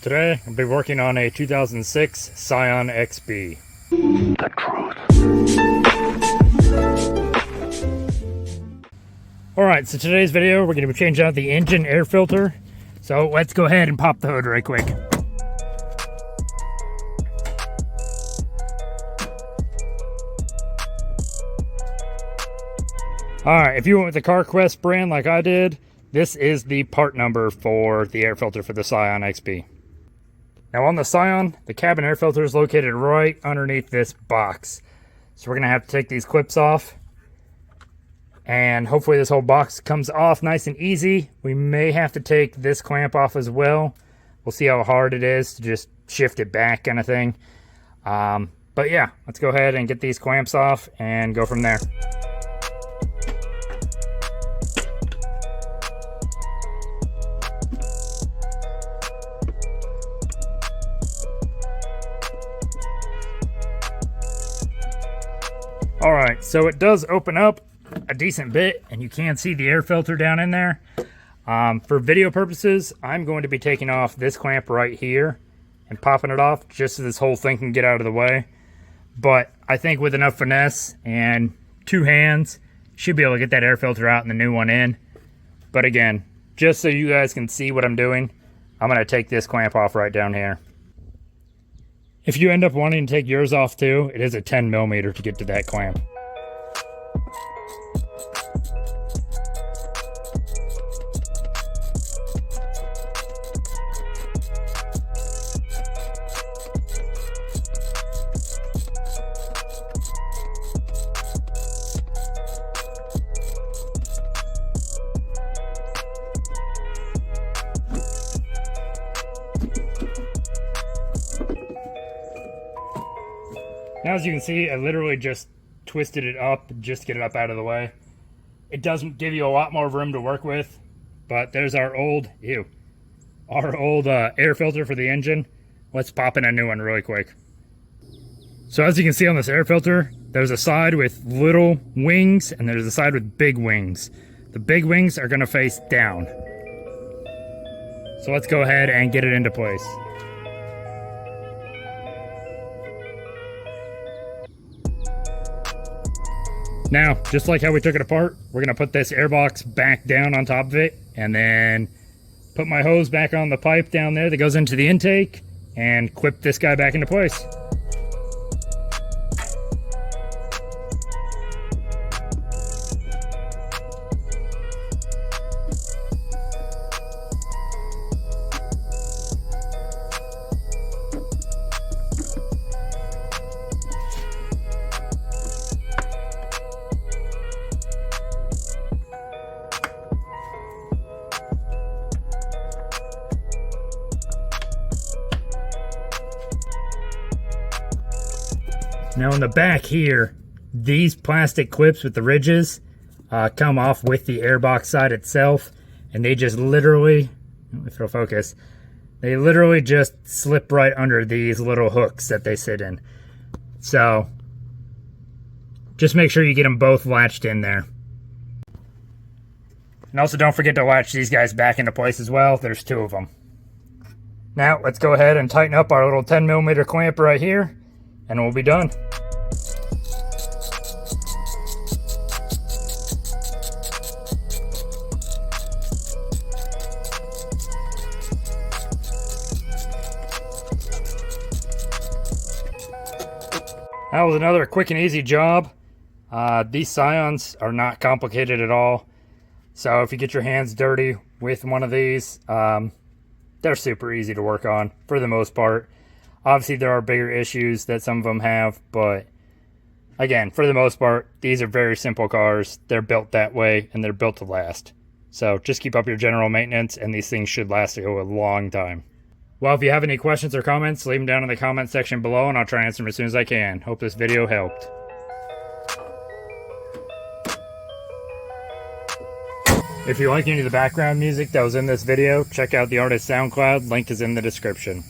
Today, I'll be working on a 2006 Scion XB. The truth. Alright, so today's video, we're going to be changing out the engine air filter. So let's go ahead and pop the hood right quick. Alright, if you went with the CarQuest brand like I did, this is the part number for the air filter for the Scion XB. Now on the Scion, the cabin air filter is located right underneath this box. So we're going to have to take these clips off. And hopefully this whole box comes off nice and easy. We may have to take this clamp off as well. We'll see how hard it is to just shift it back kind of thing. But yeah, let's go ahead and get these clamps off and go from there. Alright, so it does open up a decent bit, and you can see the air filter down in there. For video purposes, I'm going to be taking off this clamp right here and popping it off just so this whole thing can get out of the way. But I think with enough finesse and two hands, should be able to get that air filter out and the new one in. But again, just so you guys can see what I'm doing, I'm going to take this clamp off right down here. If you end up wanting to take yours off too, it is a 10mm to get to that clamp. Now, as you can see, I literally just twisted it up just to get it up out of the way. It doesn't give you a lot more room to work with, but there's our old, air filter for the engine. Let's pop in a new one really quick. So as you can see on this air filter, there's a side with little wings and there's a side with big wings. The big wings are going to face down. So let's go ahead and get it into place. Now, just like how we took it apart, we're going to put this airbox back down on top of it and then put my hose back on the pipe down there that goes into the intake and clip this guy back into place. Now on the back here, these plastic clips with the ridges come off with the airbox side itself, and they just literally, if it'll focus, they literally just slip right under these little hooks that they sit in. So just make sure you get them both latched in there. And also don't forget to latch these guys back into place as well. There's two of them. Now let's go ahead and tighten up our little 10mm clamp right here, and we'll be done. That was another quick and easy job. These Scions are not complicated at all. So if you get your hands dirty with one of these, they're super easy to work on for the most part. Obviously, there are bigger issues that some of them have, but again, for the most part, these are very simple cars. They're built that way, and they're built to last. So just keep up your general maintenance, and these things should last you a long time. Well, if you have any questions or comments, leave them down in the comment section below, and I'll try and answer them as soon as I can. Hope this video helped. If you like any of the background music that was in this video, check out the artist's SoundCloud. Link is in the description.